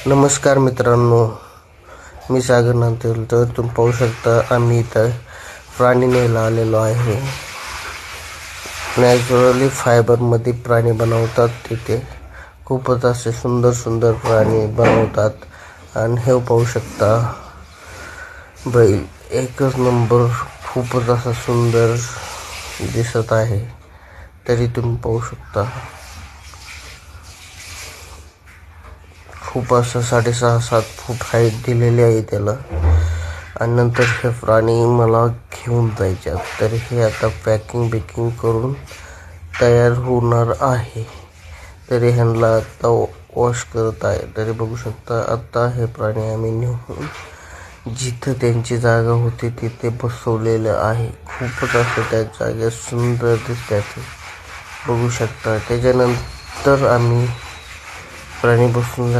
नमस्कार मित्रांनो, मी सागर नांदेल. तर तुम्ही पाहू शकता आम्ही इथं प्राणी न्यायला आलेलो आहे. नॅचरली फायबरमध्ये प्राणी बनवतात. तिथे खूपच असे सुंदर सुंदर प्राणी बनवतात. आणि हे पाहू शकता बैल एकच नंबर, खूपच असा सुंदर दिसत आहे. तरी तुम्ही पाहू शकता खूप असं 6.5-7 फूट हाईट दिलेली आहे त्याला. आणि नंतर हे प्राणी मला घेऊन जायचे. तर हे आता पॅकिंग करून तयार होणार आहे. तरी ह्यांना आता वॉश करत आहे. तरी बघू शकता आता हे प्राणी आम्ही नेऊन जिथं त्यांची जागा होती तिथे बसवलेलं आहे. खूपच असं त्या जागेत सुंदर दिसतात बघू शकता. त्याच्यानंतर आम्ही प्राणी बसून